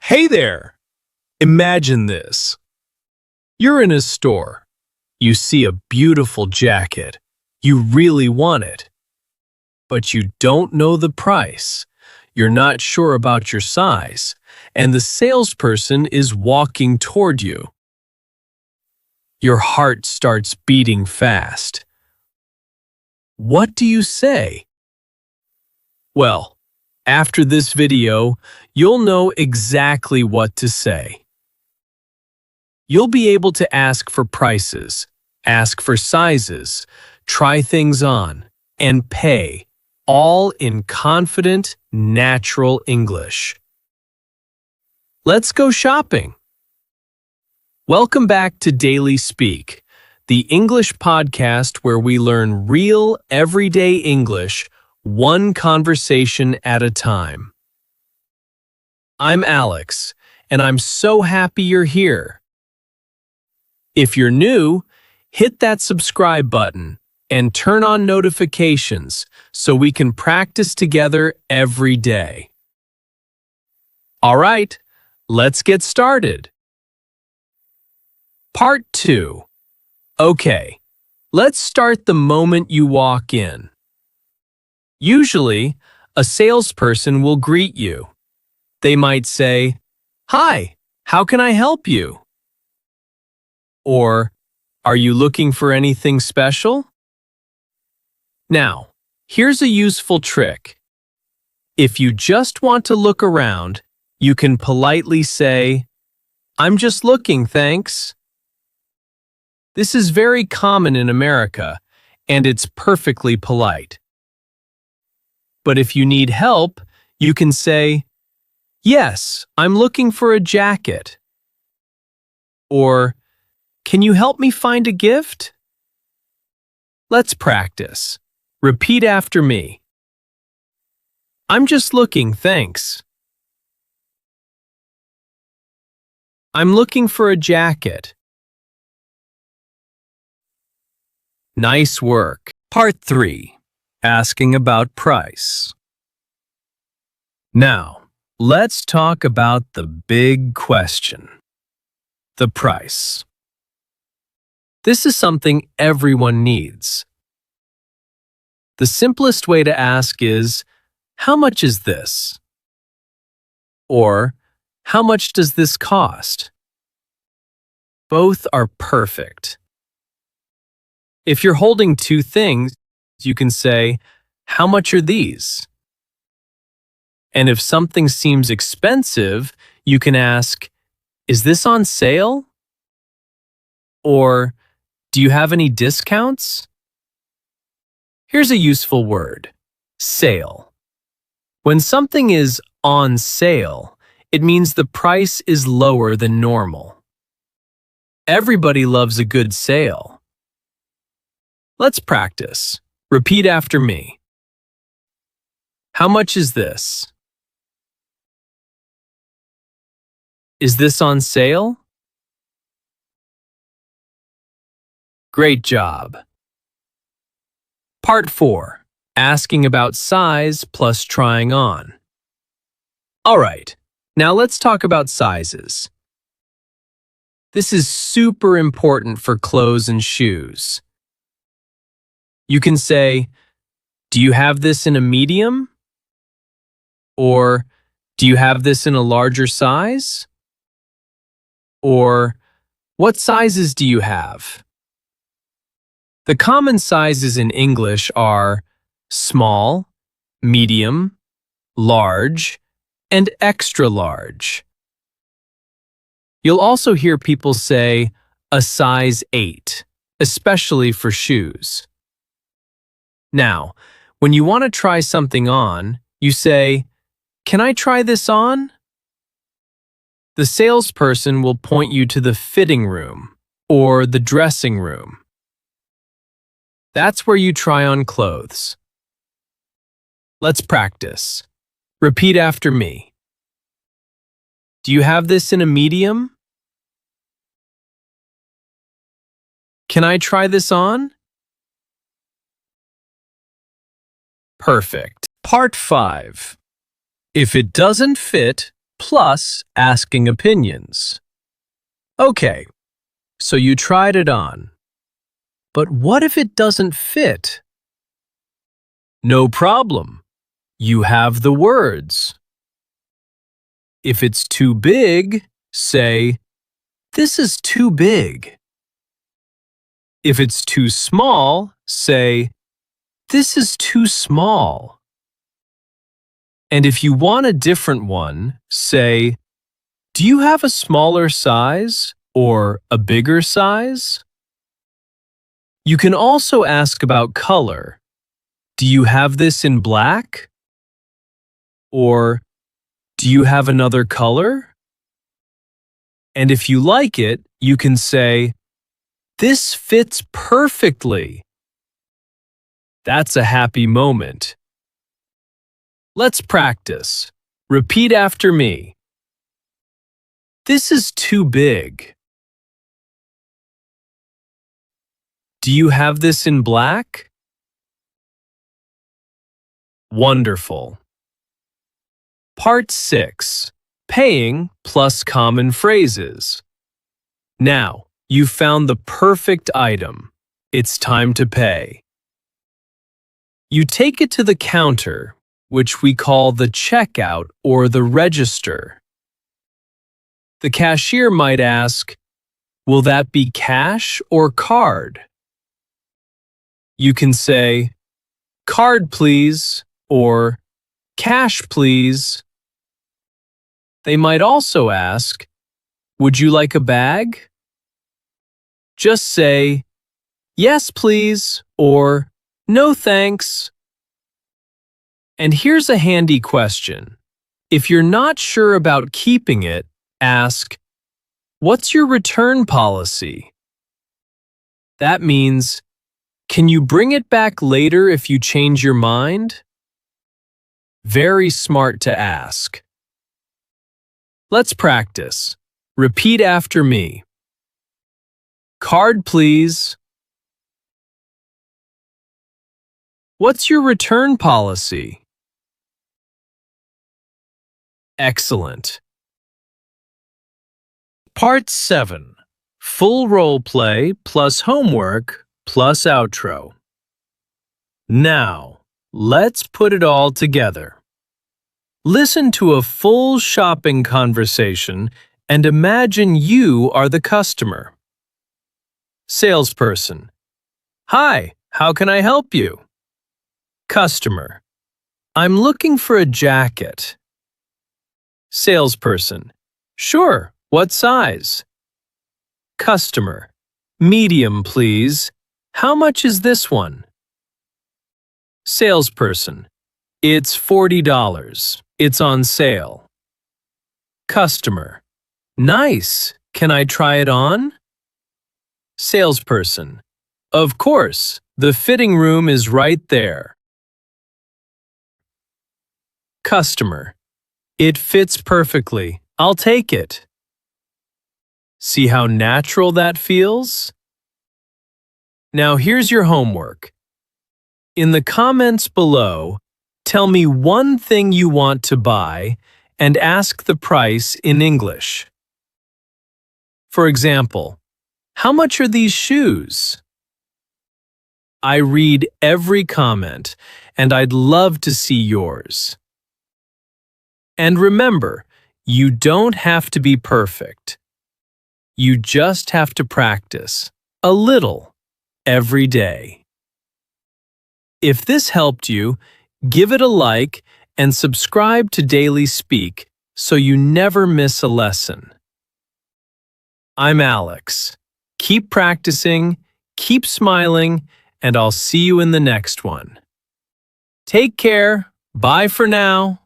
Hey there! Imagine this. You're in a store. You see a beautiful jacket. You really want it. But you don't know the price. You're not sure about your size. And the salesperson is walking toward you. Your heart starts beating fast. What do you say? Well, after this video, you'll know exactly what to say. You'll be able to ask for prices, ask for sizes, try things on, and pay, all in confident, natural English. Let's go shopping. Welcome back to Daily Speak, the English podcast where we learn real, everyday English, one conversation at a time. I'm Alex, and I'm so happy you're here. If you're new, hit that subscribe button and turn on notifications so we can practice together every day. All right, let's get started. Part 2. Okay, let's start the moment you walk in. Usually, a salesperson will greet you. They might say, "Hi, how can I help you?" Or, "Are you looking for anything special?" Now, here's a useful trick. If you just want to look around, you can politely say, "I'm just looking, thanks." This is very common in America, and it's perfectly polite. But if you need help, you can say, "Yes, I'm looking for a jacket." Or, "Can you help me find a gift?" Let's practice. Repeat after me. I'm just looking, thanks. I'm looking for a jacket. Nice work. Part 3. Asking about price. Now, let's talk about the big question. The price. This is something everyone needs. The simplest way to ask is, "How much is this?" Or, "How much does this cost?" Both are perfect. If you're holding two things, you can say, "How much are these?" And if something seems expensive, you can ask, "Is this on sale?" Or, "Do you have any discounts?" Here's a useful word, sale. When something is on sale, it means the price is lower than normal. Everybody loves a good sale. Let's practice. Repeat after me. How much is this? Is this on sale? Great job. Part 4. Asking about size plus trying on. All right, now let's talk about sizes. This is super important for clothes and shoes. You can say, "Do you have this in a medium?" Or, "Do you have this in a larger size?" Or, "What sizes do you have?" The common sizes in English are small, medium, large, and extra large. You'll also hear people say a size 8, especially for shoes. Now, when you want to try something on, you say, "Can I try this on?" The salesperson will point you to the fitting room or the dressing room. That's where you try on clothes. Let's practice. Repeat after me. Do you have this in a medium? Can I try this on? Perfect. Part 5. If it doesn't fit, plus asking opinions. Okay, so you tried it on. But what if it doesn't fit? No problem. You have the words. If it's too big, say, "This is too big." If it's too small, say, "This is too small." And if you want a different one, say, "Do you have a smaller size or a bigger size?" You can also ask about color. Do you have this in black? Or, do you have another color? And if you like it, you can say, "This fits perfectly." That's a happy moment. Let's practice. Repeat after me. This is too big. Do you have this in black? Wonderful. Part 6. Paying plus common phrases. Now, you've found the perfect item. It's time to pay. You take it to the counter, which we call the checkout or the register. The cashier might ask, "Will that be cash or card?" You can say, "Card, please," or "Cash, please." They might also ask, "Would you like a bag?" Just say, "Yes, please," or "No, thanks." And here's a handy question. If you're not sure about keeping it, ask, "What's your return policy?" That means, can you bring it back later if you change your mind? Very smart to ask. Let's practice. Repeat after me. Card, please. What's your return policy? Excellent. Part 7. Full role play plus homework plus outro. Now, let's put it all together. Listen to a full shopping conversation and imagine you are the customer. Salesperson. Hi, how can I help you? Customer. I'm looking for a jacket. Salesperson. Sure, what size? Customer. Medium, please. How much is this one? Salesperson. It's $40. It's on sale. Customer. Nice. Can I try it on? Salesperson. Of course. The fitting room is right there. Customer. It fits perfectly. I'll take it. See how natural that feels? Now here's your homework. In the comments below, tell me one thing you want to buy and ask the price in English. For example, how much are these shoes? I read every comment, and I'd love to see yours. And remember, you don't have to be perfect. You just have to practice a little every day. If this helped you, give it a like and subscribe to Daily Speak so you never miss a lesson. I'm Alex. Keep practicing, keep smiling, and I'll see you in the next one. Take care. Bye for now.